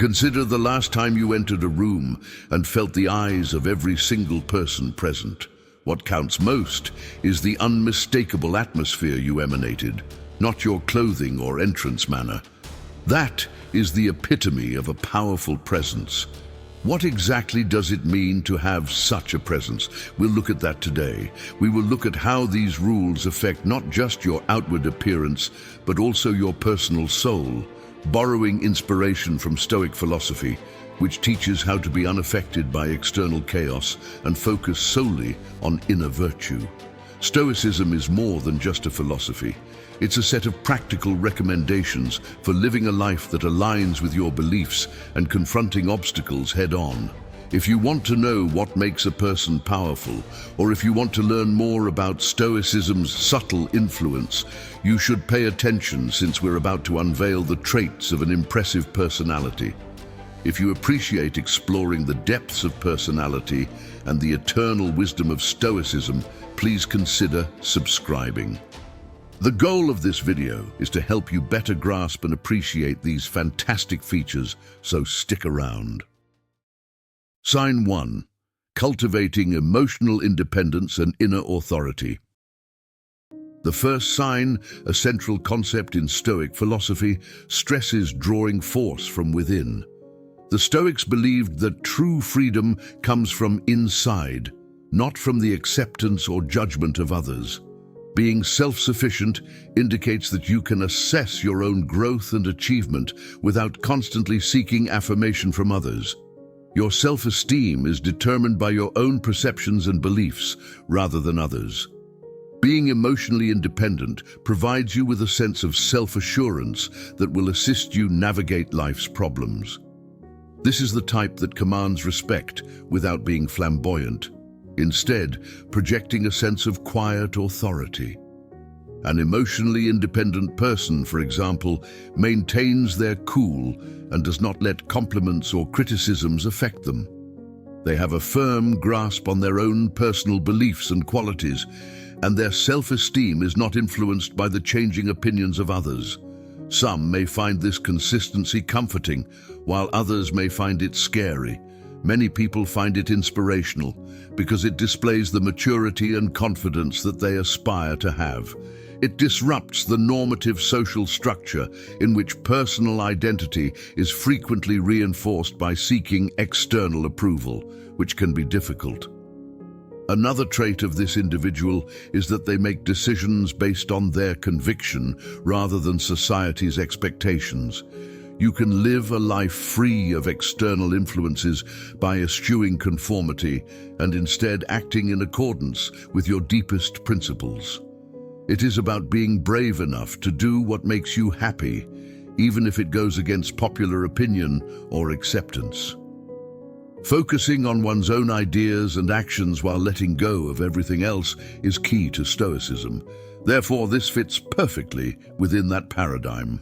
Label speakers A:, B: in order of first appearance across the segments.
A: Consider the last time you entered a room and felt the eyes of every single person present. What counts most is the unmistakable atmosphere you emanated, not your clothing or entrance manner. That is the epitome of a powerful presence. What exactly does it mean to have such a presence? We'll look at that today. We will look at how these rules affect not just your outward appearance, but also your personal soul, borrowing inspiration from Stoic philosophy, which teaches how to be unaffected by external chaos and focus solely on inner virtue. Stoicism is more than just a philosophy. It's a set of practical recommendations for living a life that aligns with your beliefs and confronting obstacles head-on. If you want to know what makes a person powerful, or if you want to learn more about Stoicism's subtle influence, you should pay attention, since we're about to unveil the traits of an impressive personality. If you appreciate exploring the depths of personality and the eternal wisdom of Stoicism, please consider subscribing. The goal of this video is to help you better grasp and appreciate these fantastic features, so stick around. Sign 1. Cultivating emotional independence and inner authority. The first sign, a central concept in Stoic philosophy, stresses drawing force from within. The Stoics believed that true freedom comes from inside, not from the acceptance or judgment of others. Being self-sufficient indicates that you can assess your own growth and achievement without constantly seeking affirmation from others. Your self-esteem is determined by your own perceptions and beliefs rather than others. Being emotionally independent provides you with a sense of self-assurance that will assist you navigate life's problems. This is the type that commands respect without being flamboyant, instead projecting a sense of quiet authority. An emotionally independent person, for example, maintains their cool and does not let compliments or criticisms affect them. They have a firm grasp on their own personal beliefs and qualities, and their self-esteem is not influenced by the changing opinions of others. Some may find this consistency comforting, while others may find it scary. Many people find it inspirational because it displays the maturity and confidence that they aspire to have. It disrupts the normative social structure in which personal identity is frequently reinforced by seeking external approval, which can be difficult. Another trait of this individual is that they make decisions based on their conviction rather than society's expectations. You can live a life free of external influences by eschewing conformity and instead acting in accordance with your deepest principles. It is about being brave enough to do what makes you happy, even if it goes against popular opinion or acceptance. Focusing on one's own ideas and actions while letting go of everything else is key to Stoicism. Therefore, this fits perfectly within that paradigm.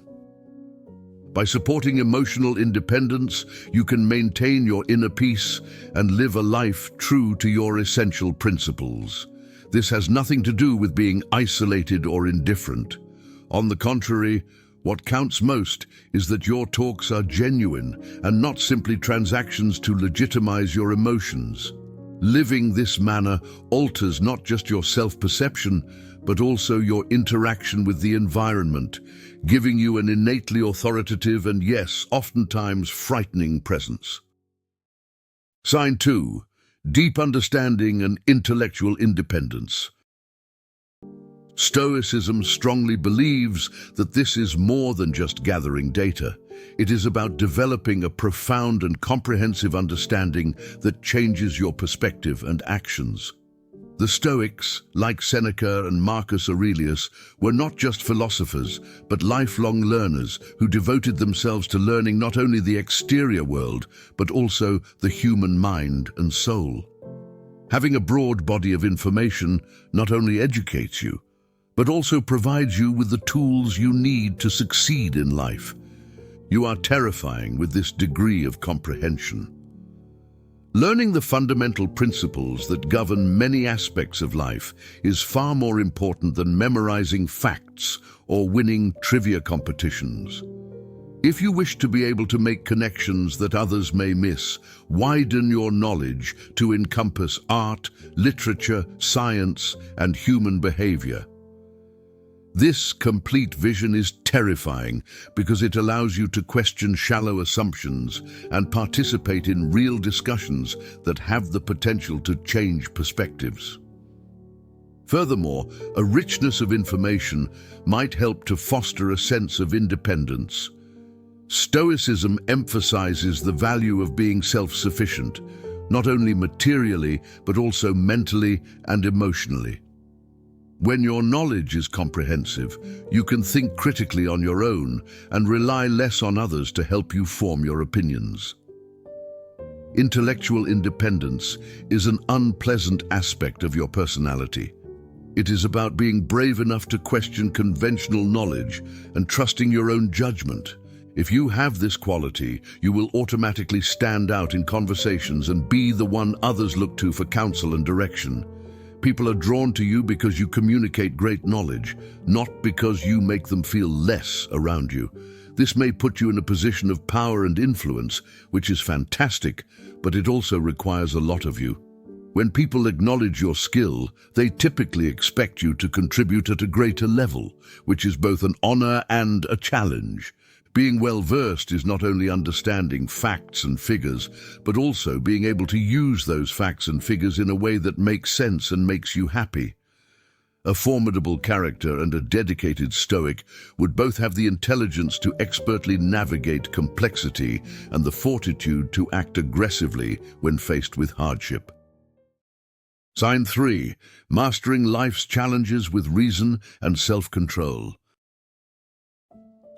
A: By supporting emotional independence, you can maintain your inner peace and live a life true to your essential principles. This has nothing to do with being isolated or indifferent. On the contrary, what counts most is that your talks are genuine and not simply transactions to legitimize your emotions. Living this manner alters not just your self-perception, but also your interaction with the environment, giving you an innately authoritative and, yes, oftentimes frightening presence. Sign 2. Deep understanding and intellectual independence. Stoicism strongly believes that this is more than just gathering data. It is about developing a profound and comprehensive understanding that changes your perspective and actions. The Stoics, like Seneca and Marcus Aurelius, were not just philosophers, but lifelong learners who devoted themselves to learning not only the exterior world, but also the human mind and soul. Having a broad body of information not only educates you, but also provides you with the tools you need to succeed in life. You are terrifying with this degree of comprehension. Learning the fundamental principles that govern many aspects of life is far more important than memorizing facts or winning trivia competitions. If you wish to be able to make connections that others may miss, widen your knowledge to encompass art, literature, science, and human behavior. This complete vision is terrifying because it allows you to question shallow assumptions and participate in real discussions that have the potential to change perspectives. Furthermore, a richness of information might help to foster a sense of independence. Stoicism emphasizes the value of being self-sufficient, not only materially, but also mentally and emotionally. When your knowledge is comprehensive, you can think critically on your own and rely less on others to help you form your opinions. Intellectual independence is an unpleasant aspect of your personality. It is about being brave enough to question conventional knowledge and trusting your own judgment. If you have this quality, you will automatically stand out in conversations and be the one others look to for counsel and direction. People are drawn to you because you communicate great knowledge, not because you make them feel less around you. This may put you in a position of power and influence, which is fantastic, but it also requires a lot of you. When people acknowledge your skill, they typically expect you to contribute at a greater level, which is both an honor and a challenge. Being well-versed is not only understanding facts and figures, but also being able to use those facts and figures in a way that makes sense and makes you happy. A formidable character and a dedicated Stoic would both have the intelligence to expertly navigate complexity and the fortitude to act aggressively when faced with hardship. Sign 3. Mastering life's challenges with reason and self-control.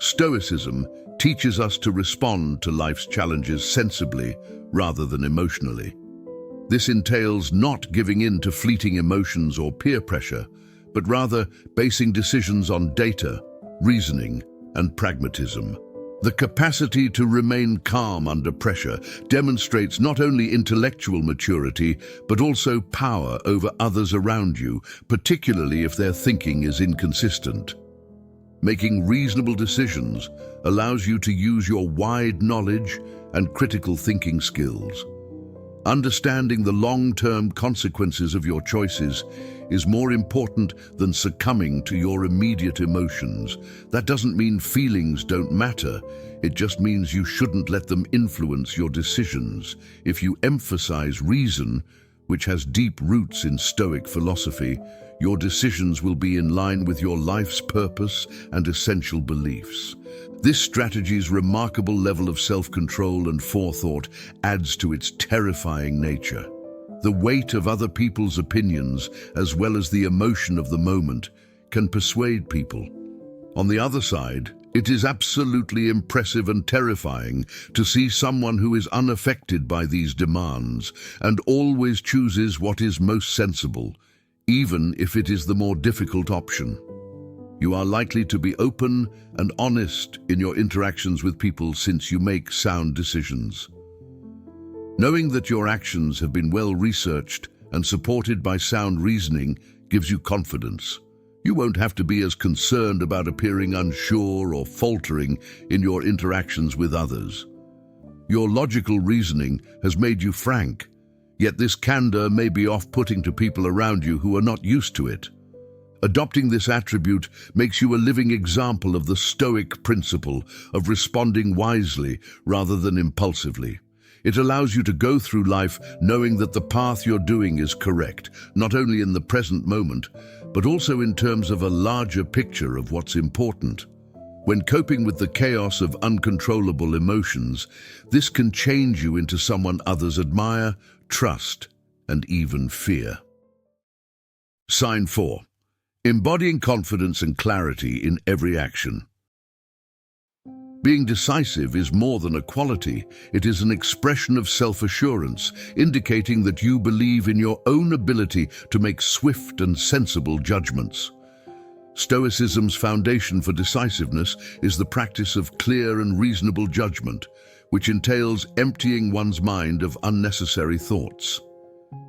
A: Stoicism teaches us to respond to life's challenges sensibly rather than emotionally. This entails not giving in to fleeting emotions or peer pressure, but rather basing decisions on data, reasoning, and pragmatism. The capacity to remain calm under pressure demonstrates not only intellectual maturity, but also power over others around you, particularly if their thinking is inconsistent. Making reasonable decisions allows you to use your wide knowledge and critical thinking skills. Understanding the long-term consequences of your choices is more important than succumbing to your immediate emotions. That doesn't mean feelings don't matter. It just means you shouldn't let them influence your decisions. If you emphasize reason, which has deep roots in Stoic philosophy, your decisions will be in line with your life's purpose and essential beliefs. This strategy's remarkable level of self-control and forethought adds to its terrifying nature. The weight of other people's opinions, as well as the emotion of the moment, can persuade people. On the other side, it is absolutely impressive and terrifying to see someone who is unaffected by these demands and always chooses what is most sensible, even if it is the more difficult option. You are likely to be open and honest in your interactions with people since you make sound decisions. Knowing that your actions have been well researched and supported by sound reasoning gives you confidence. You won't have to be as concerned about appearing unsure or faltering in your interactions with others. Your logical reasoning has made you frank, yet this candor may be off-putting to people around you who are not used to it. Adopting this attribute makes you a living example of the Stoic principle of responding wisely rather than impulsively. It allows you to go through life knowing that the path you're doing is correct, not only in the present moment, but also in terms of a larger picture of what's important. When coping with the chaos of uncontrollable emotions, this can change you into someone others admire, trust, and even fear. Sign 4. Embodying confidence and clarity in every action. Being decisive is more than a quality, it is an expression of self-assurance, indicating that you believe in your own ability to make swift and sensible judgments. Stoicism's foundation for decisiveness is the practice of clear and reasonable judgment, which entails emptying one's mind of unnecessary thoughts.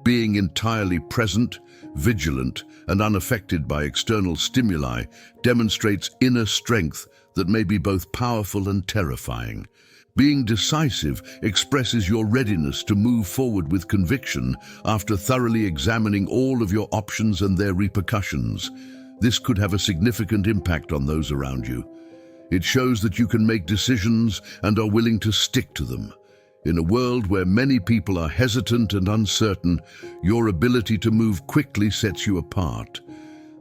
A: Being entirely present, vigilant, and unaffected by external stimuli demonstrates inner strength that may be both powerful and terrifying. Being decisive expresses your readiness to move forward with conviction after thoroughly examining all of your options and their repercussions. This could have a significant impact on those around you. It shows that you can make decisions and are willing to stick to them. In a world where many people are hesitant and uncertain, your ability to move quickly sets you apart.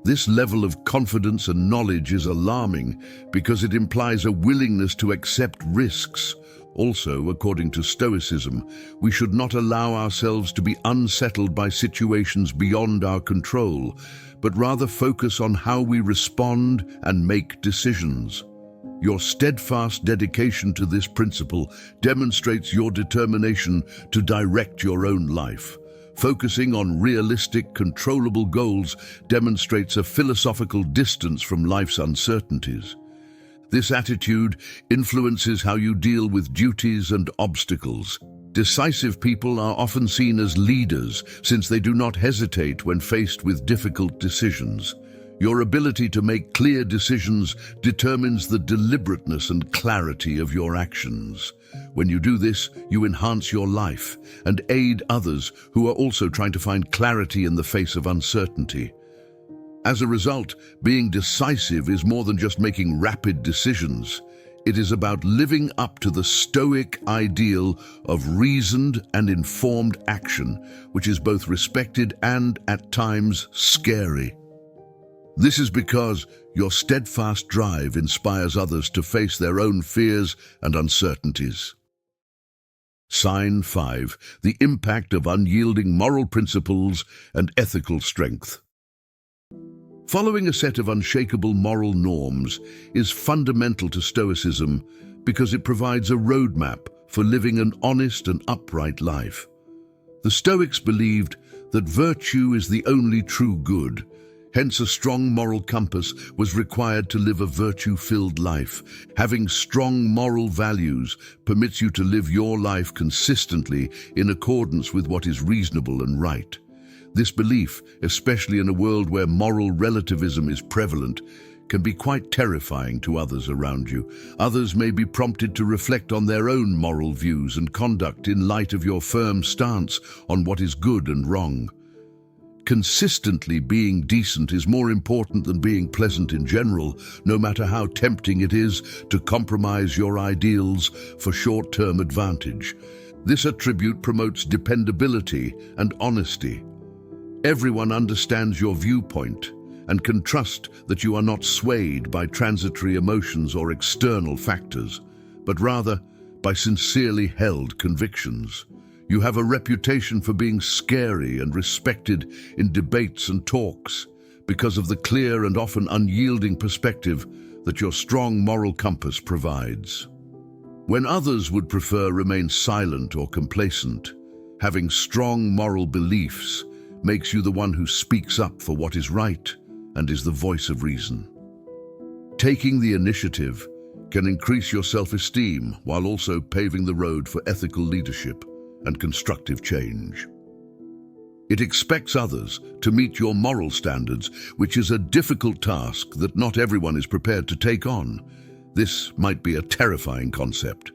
A: This level of confidence and knowledge is alarming because it implies a willingness to accept risks. Also, according to Stoicism, we should not allow ourselves to be unsettled by situations beyond our control, but rather focus on how we respond and make decisions. Your steadfast dedication to this principle demonstrates your determination to direct your own life. Focusing on realistic, controllable goals demonstrates a philosophical distance from life's uncertainties. This attitude influences how you deal with duties and obstacles. Decisive people are often seen as leaders since they do not hesitate when faced with difficult decisions. Your ability to make clear decisions determines the deliberateness and clarity of your actions. When you do this, you enhance your life and aid others who are also trying to find clarity in the face of uncertainty. As a result, being decisive is more than just making rapid decisions. It is about living up to the Stoic ideal of reasoned and informed action, which is both respected and, at times, scary. This is because your steadfast drive inspires others to face their own fears and uncertainties. Sign 5. The impact of unyielding moral principles and ethical strength. Following a set of unshakable moral norms is fundamental to Stoicism because it provides a roadmap for living an honest and upright life. The Stoics believed that virtue is the only true good. Hence, a strong moral compass was required to live a virtue-filled life. Having strong moral values permits you to live your life consistently in accordance with what is reasonable and right. This belief, especially in a world where moral relativism is prevalent, can be quite terrifying to others around you. Others may be prompted to reflect on their own moral views and conduct in light of your firm stance on what is good and wrong. Consistently being decent is more important than being pleasant in general, no matter how tempting it is to compromise your ideals for short-term advantage. This attribute promotes dependability and honesty. Everyone understands your viewpoint and can trust that you are not swayed by transitory emotions or external factors, but rather by sincerely held convictions. You have a reputation for being scary and respected in debates and talks because of the clear and often unyielding perspective that your strong moral compass provides. When others would prefer remain silent or complacent, having strong moral beliefs makes you the one who speaks up for what is right and is the voice of reason. Taking the initiative can increase your self-esteem while also paving the road for ethical leadership and constructive change. It expects others to meet your moral standards, which is a difficult task that not everyone is prepared to take on. This might be a terrifying concept.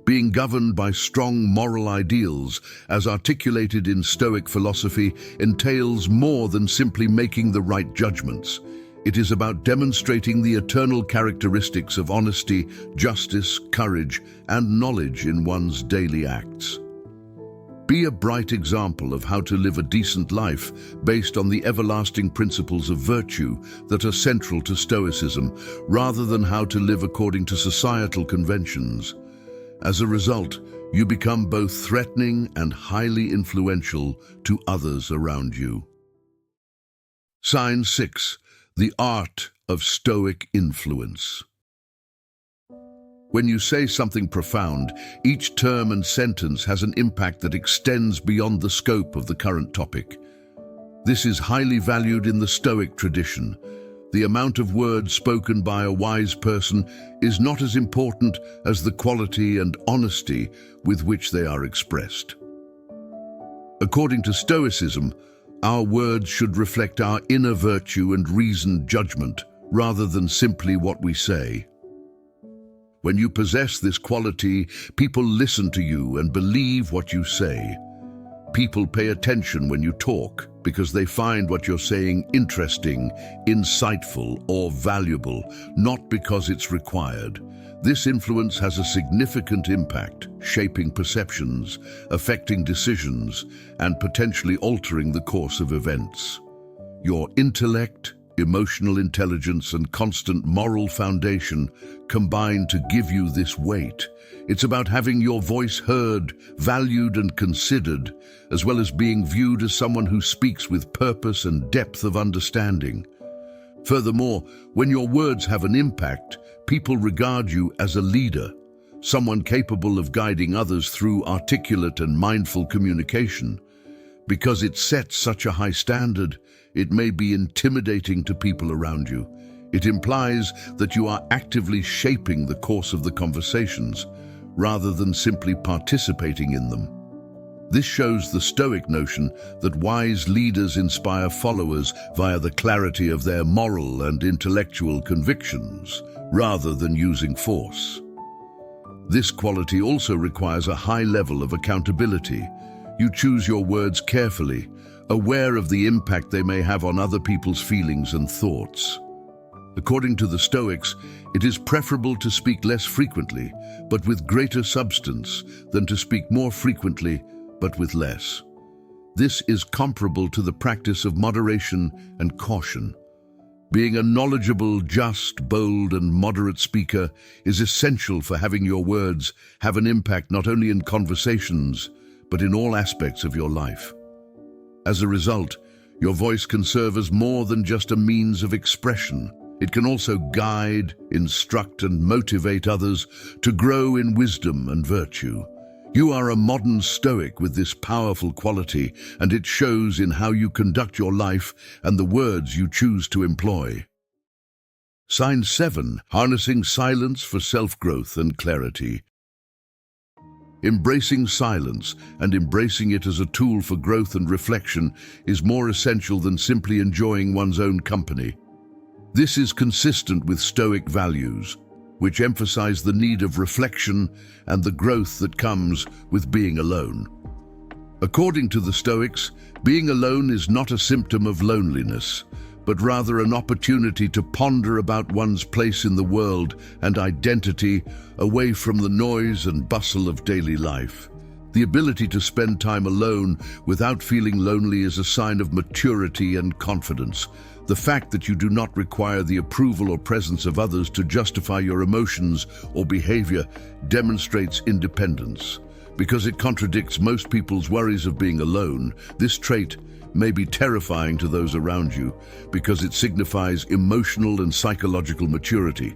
A: Being governed by strong moral ideals, as articulated in Stoic philosophy, entails more than simply making the right judgments. It is about demonstrating the eternal characteristics of honesty, justice, courage, and knowledge in one's daily acts. Be a bright example of how to live a decent life based on the everlasting principles of virtue that are central to Stoicism, rather than how to live according to societal conventions. As a result, you become both threatening and highly influential to others around you. Sign 6. The art of Stoic influence. When you say something profound, each term and sentence has an impact that extends beyond the scope of the current topic. This is highly valued in the Stoic tradition. The amount of words spoken by a wise person is not as important as the quality and honesty with which they are expressed. According to Stoicism, our words should reflect our inner virtue and reasoned judgment, rather than simply what we say. When you possess this quality, people listen to you and believe what you say. People pay attention when you talk because they find what you're saying interesting, insightful, or valuable, not because it's required. This influence has a significant impact, shaping perceptions, affecting decisions, and potentially altering the course of events. Your intellect, emotional intelligence, and constant moral foundation combine to give you this weight. It's about having your voice heard, valued, and considered, as well as being viewed as someone who speaks with purpose and depth of understanding. Furthermore, when your words have an impact, people regard you as a leader, someone capable of guiding others through articulate and mindful communication. Because it sets such a high standard, it may be intimidating to people around you. It implies that you are actively shaping the course of the conversations, rather than simply participating in them. This shows the Stoic notion that wise leaders inspire followers via the clarity of their moral and intellectual convictions, rather than using force. This quality also requires a high level of accountability. You choose your words carefully, aware of the impact they may have on other people's feelings and thoughts. According to the Stoics, it is preferable to speak less frequently, but with greater substance, than to speak more frequently, but with less. This is comparable to the practice of moderation and caution. Being a knowledgeable, just, bold, and moderate speaker is essential for having your words have an impact not only in conversations, but in all aspects of your life. As a result, your voice can serve as more than just a means of expression. It can also guide, instruct, and motivate others to grow in wisdom and virtue. You are a modern Stoic with this powerful quality, and it shows in how you conduct your life and the words you choose to employ. Sign 7. Harnessing silence for self-growth and clarity. Embracing silence and embracing it as a tool for growth and reflection is more essential than simply enjoying one's own company. This is consistent with Stoic values, which emphasize the need of reflection and the growth that comes with being alone. According to the Stoics, being alone is not a symptom of loneliness, but rather an opportunity to ponder about one's place in the world and identity away from the noise and bustle of daily life. The ability to spend time alone without feeling lonely is a sign of maturity and confidence. The fact that you do not require the approval or presence of others to justify your emotions or behavior demonstrates independence. Because it contradicts most people's worries of being alone, this trait may be terrifying to those around you because it signifies emotional and psychological maturity,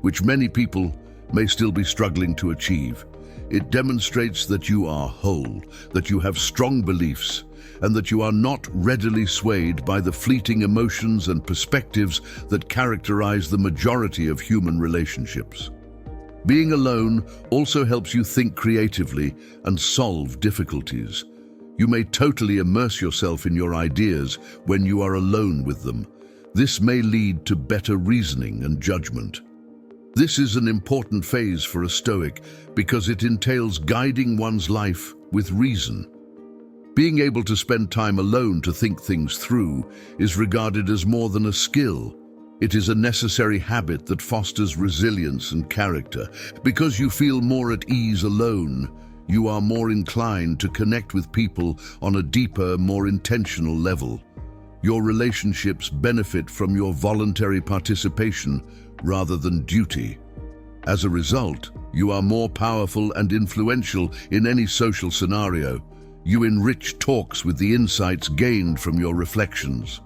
A: which many people may still be struggling to achieve. It demonstrates that you are whole, that you have strong beliefs, and that you are not readily swayed by the fleeting emotions and perspectives that characterize the majority of human relationships. Being alone also helps you think creatively and solve difficulties. You may totally immerse yourself in your ideas when you are alone with them. This may lead to better reasoning and judgment. This is an important phase for a Stoic because it entails guiding one's life with reason. Being able to spend time alone to think things through is regarded as more than a skill. It is a necessary habit that fosters resilience and character. Because you feel more at ease alone, you are more inclined to connect with people on a deeper, more intentional level. Your relationships benefit from your voluntary participation rather than duty. As a result, you are more powerful and influential in any social scenario. You enrich talks with the insights gained from your reflections.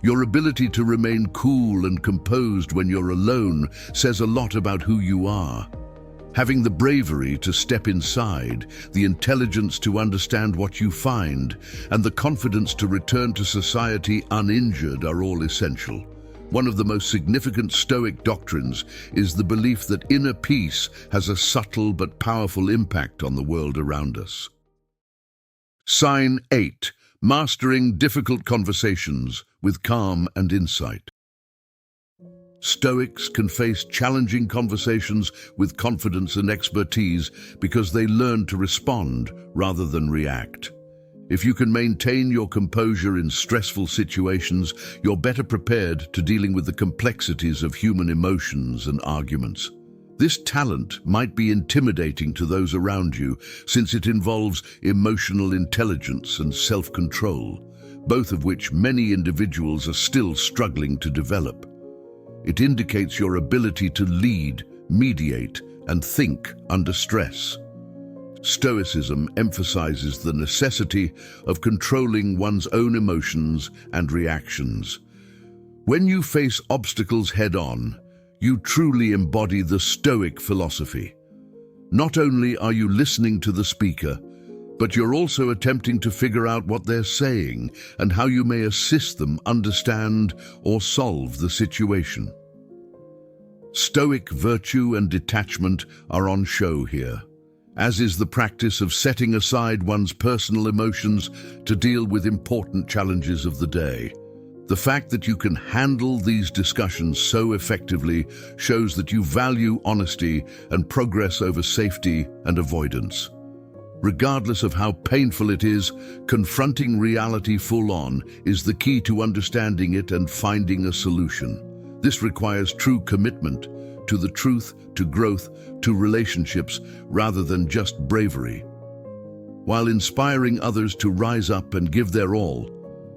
A: Your ability to remain cool and composed when you're alone says a lot about who you are. Having the bravery to step inside, the intelligence to understand what you find, and the confidence to return to society uninjured are all essential. One of the most significant Stoic doctrines is the belief that inner peace has a subtle but powerful impact on the world around us. Sign 8. Mastering difficult conversations with calm and insight. Stoics can face challenging conversations with confidence and expertise because they learn to respond rather than react. If you can maintain your composure in stressful situations, you're better prepared to dealing with the complexities of human emotions and arguments. This talent might be intimidating to those around you since it involves emotional intelligence and self-control, both of which many individuals are still struggling to develop. It indicates your ability to lead, mediate, and think under stress. Stoicism emphasizes the necessity of controlling one's own emotions and reactions. When you face obstacles head-on, you truly embody the Stoic philosophy. Not only are you listening to the speaker, but you're also attempting to figure out what they're saying and how you may assist them understand or solve the situation. Stoic virtue and detachment are on show here, as is the practice of setting aside one's personal emotions to deal with important challenges of the day. The fact that you can handle these discussions so effectively shows that you value honesty and progress over safety and avoidance. Regardless of how painful it is, confronting reality full-on is the key to understanding it and finding a solution. This requires true commitment to the truth, to growth, to relationships, rather than just bravery. While inspiring others to rise up and give their all,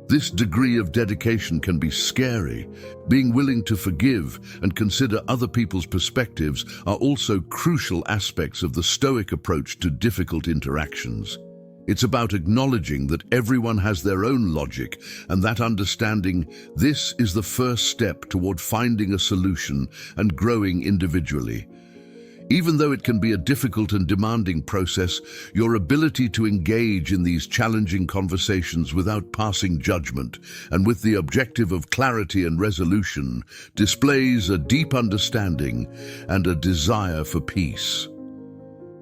A: this degree of dedication can be scary. Being willing to forgive and consider other people's perspectives are also crucial aspects of the Stoic approach to difficult interactions. It's about acknowledging that everyone has their own logic, and that understanding this is the first step toward finding a solution and growing individually. Even though it can be a difficult and demanding process, your ability to engage in these challenging conversations without passing judgment and with the objective of clarity and resolution displays a deep understanding and a desire for peace.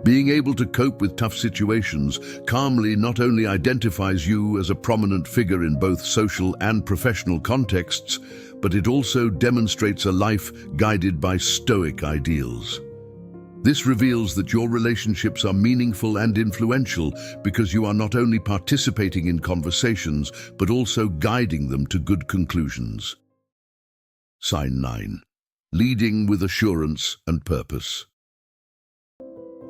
A: Being able to cope with tough situations calmly not only identifies you as a prominent figure in both social and professional contexts, but it also demonstrates a life guided by Stoic ideals. This reveals that your relationships are meaningful and influential because you are not only participating in conversations, but also guiding them to good conclusions. Sign 9. Leading with assurance and purpose.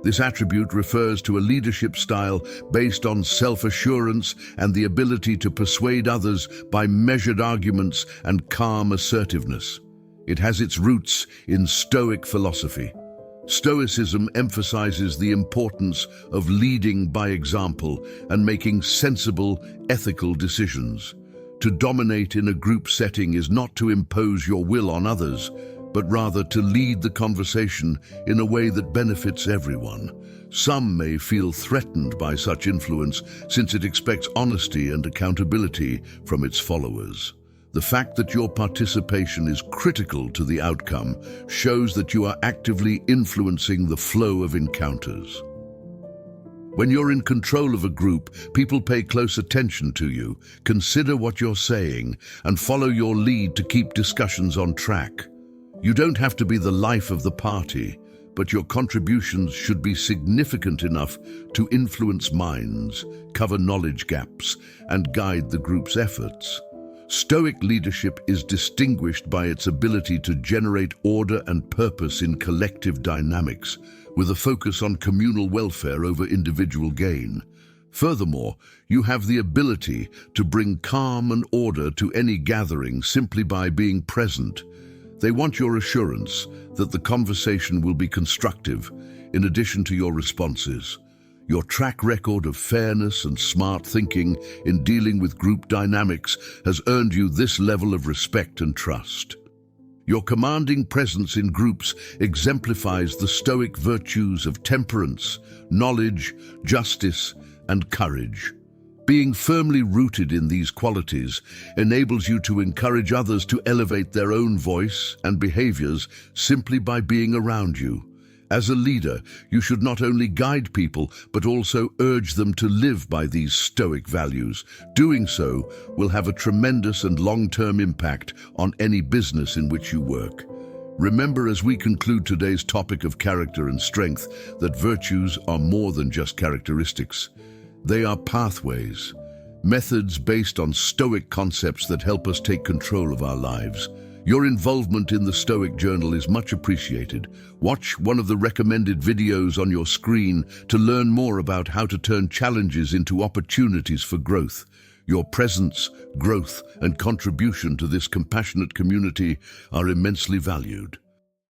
A: This attribute refers to a leadership style based on self-assurance and the ability to persuade others by measured arguments and calm assertiveness. It has its roots in Stoic philosophy. Stoicism emphasizes the importance of leading by example and making sensible, ethical decisions. To dominate in a group setting is not to impose your will on others, but rather to lead the conversation in a way that benefits everyone. Some may feel threatened by such influence since it expects honesty and accountability from its followers. The fact that your participation is critical to the outcome shows that you are actively influencing the flow of encounters. When you're in control of a group, people pay close attention to you, consider what you're saying, and follow your lead to keep discussions on track. You don't have to be the life of the party, but your contributions should be significant enough to influence minds, cover knowledge gaps, and guide the group's efforts. Stoic leadership is distinguished by its ability to generate order and purpose in collective dynamics, with a focus on communal welfare over individual gain. Furthermore, you have the ability to bring calm and order to any gathering simply by being present. They want your assurance that the conversation will be constructive, in addition to your responses. Your track record of fairness and smart thinking in dealing with group dynamics has earned you this level of respect and trust. Your commanding presence in groups exemplifies the Stoic virtues of temperance, knowledge, justice, and courage. Being firmly rooted in these qualities enables you to encourage others to elevate their own voice and behaviors simply by being around you. As a leader, you should not only guide people, but also urge them to live by these Stoic values. Doing so will have a tremendous and long-term impact on any business in which you work. Remember, as we conclude today's topic of character and strength, that virtues are more than just characteristics. They are pathways, methods based on Stoic concepts that help us take control of our lives. Your involvement in the Stoic Journal is much appreciated. Watch one of the recommended videos on your screen to learn more about how to turn challenges into opportunities for growth. Your presence, growth, and contribution to this compassionate community are immensely valued.